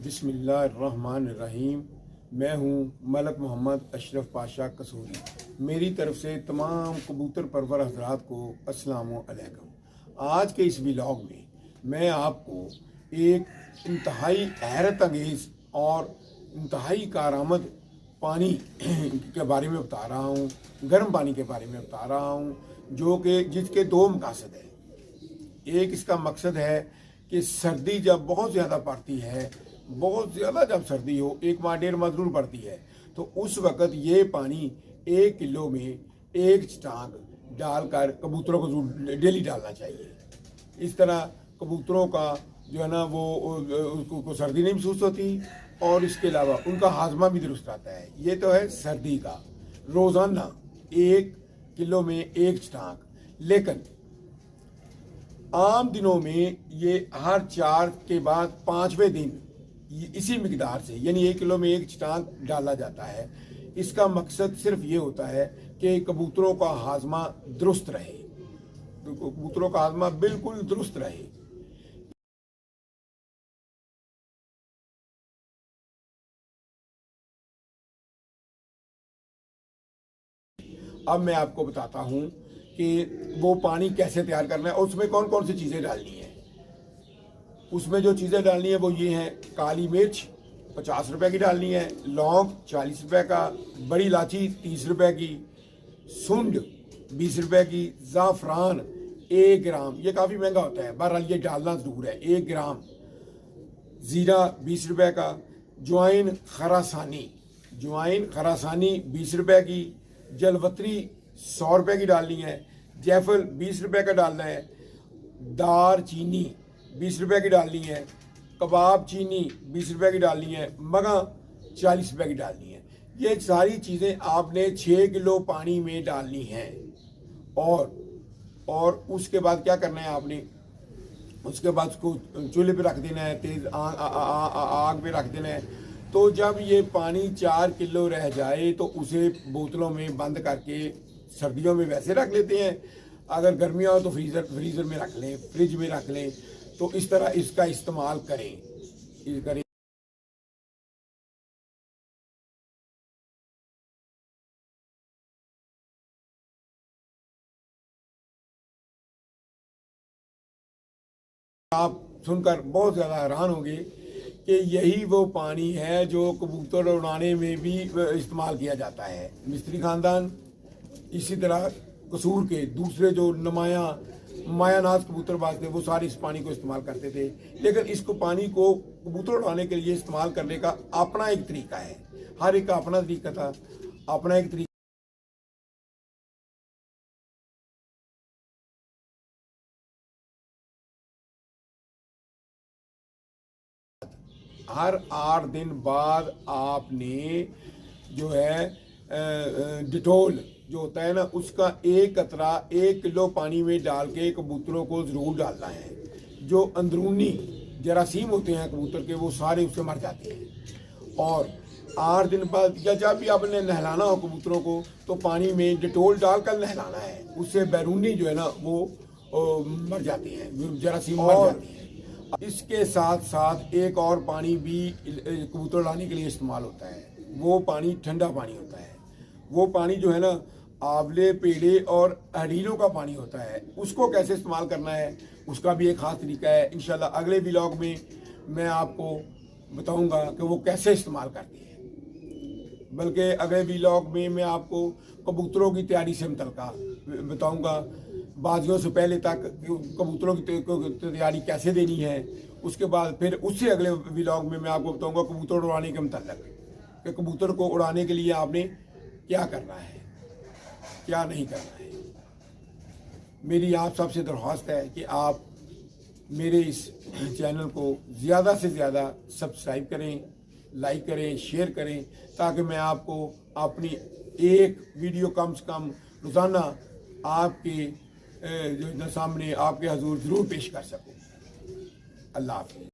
बिस्मिल्लाहिर्रहमानिर्रहीम। मैं हूँ मलक मोहम्मद अशरफ पाशा कसूरी। मेरी तरफ से तमाम कबूतर परवर हजरात को अस्सलामु अलैकुम। आज के इस व्लॉग में मैं आपको एक इंतहाई हैरत अंगेज़ और इंतहाई कारआमद पानी के बारे में बता रहा हूँ, गर्म पानी के बारे में बता रहा हूँ, जो कि जिसके दो मकसद हैं। एक इसका मकसद है कि सर्दी जब बहुत ज़्यादा पड़ती है, बहुत ज़्यादा जब सर्दी हो, एक माह डेढ़ माह ज़रूर पड़ती है, तो उस वक़्त ये पानी 1 किलो में 1 छटाक डालकर कबूतरों को ज़रूर डेली डालना चाहिए। इस तरह कबूतरों का जो है ना वो उसको सर्दी नहीं महसूस होती और इसके अलावा उनका हाजमा भी दुरुस्त आता है। ये तो है सर्दी का, रोज़ाना 1 किलो में 1 छटाक। लेकिन आम दिनों में ये हर 4 के बाद 5वें दिन इसी मिकदार से यानी 1 किलो में 1 छटाक डाला जाता है। इसका मकसद सिर्फ ये होता है कि कबूतरों का हाजमा दुरुस्त रहे, कबूतरों का हाजमा बिल्कुल दुरुस्त रहे। अब मैं आपको बताता हूँ कि वो पानी कैसे तैयार करना है और उसमें कौन कौन सी चीज़ें डालनी है। उसमें जो चीज़ें डालनी है वो ये हैं: काली मिर्च 50 रुपए की डालनी है, लौंग 40 रुपए का, बड़ी इलायची 30 रुपए की, सुंड 20 रुपए की, ज़ाफ़रान 1 ग्राम, ये काफ़ी महंगा होता है, बहरहाल ये डालना ज़रूर है, 1 ग्राम, ज़ीरा 20 रुपए का, ज्वाइन खरासानी 20 रुपए की, जलवतरी 100 रुपए की डालनी है, जैफल 20 रुपए का डालना है, दार चीनी 20 रुपए की डालनी है, कबाब चीनी 20 रुपए की डालनी है, मगा 40 रुपए की डालनी है। ये सारी चीज़ें आपने 6 किलो पानी में डालनी हैं। और उसके बाद क्या करना है आपने, उसके बाद उसको चूल्हे पे रख देना है, तेज़ आग पे रख देना है। तो जब ये पानी 4 किलो रह जाए तो उसे बोतलों में बंद करके सर्दियों में वैसे रख लेते हैं, अगर गर्मियाँ हो तो फ्रीज़र में रख लें, फ्रिज में रख लें। तो इस तरह इसका इस्तेमाल करें। आप सुनकर बहुत ज़्यादा हैरान होंगे कि यही वो पानी है जो कबूतर उड़ाने में भी इस्तेमाल किया जाता है। मिस्त्री ख़ानदान, इसी तरह कसूर के दूसरे जो मायानाज कबूतरबाज थे, वो सारे इस पानी को इस्तेमाल करते थे। लेकिन इसको पानी को कबूतर उड़ाने के लिए इस्तेमाल करने का अपना एक तरीका है, हर एक का अपना तरीका था, अपना एक तरीका। हर 8 दिन बाद आपने जो है डिटोल जो होता है ना, उसका 1 कतरा 1 किलो पानी में डाल के कबूतरों को ज़रूर डालना है। जो अंदरूनी जरासीम होते हैं कबूतर के, वो सारे उससे मर जाते हैं। और 8 दिन बाद या जब भी आपने नहलाना हो कबूतरों को, तो पानी में डिटोल डालकर नहलाना है। उससे बैरूनी जो है ना वो मर जाते हैं, जरासीम मर जाते हैं। इसके साथ साथ एक और पानी भी कबूतर लाने के लिए इस्तेमाल होता है। वो पानी ठंडा पानी होता है। वो पानी जो है ना आंवले, पेड़े और अरीलों का पानी होता है। उसको कैसे इस्तेमाल करना है उसका भी एक ख़ास तरीका है। इंशाल्लाह अगले व्लॉग में मैं आपको बताऊंगा कि वो कैसे इस्तेमाल करती है। बल्कि अगले व्लॉग में मैं आपको कबूतरों की तैयारी से मुतल्लिका बताऊंगा, बाजियों से पहले तक कबूतरों की तैयारी कैसे देनी है। उसके बाद फिर उससे अगले व्लॉग में मैं आपको बताऊंगा कबूतर उड़ाने के मुतल्लिक कि कबूतर को उड़ाने के लिए आपने क्या करना है, क्या नहीं करना है। मेरी आप सबसे दरख्वास्त है कि आप मेरे इस चैनल को ज़्यादा से ज़्यादा सब्सक्राइब करें, लाइक करें, शेयर करें, ताकि मैं आपको अपनी एक वीडियो कम से कम रोज़ाना आपके जो सामने आपके हजूर ज़रूर पेश कर सकूँ। अल्लाह हाफ़िज़।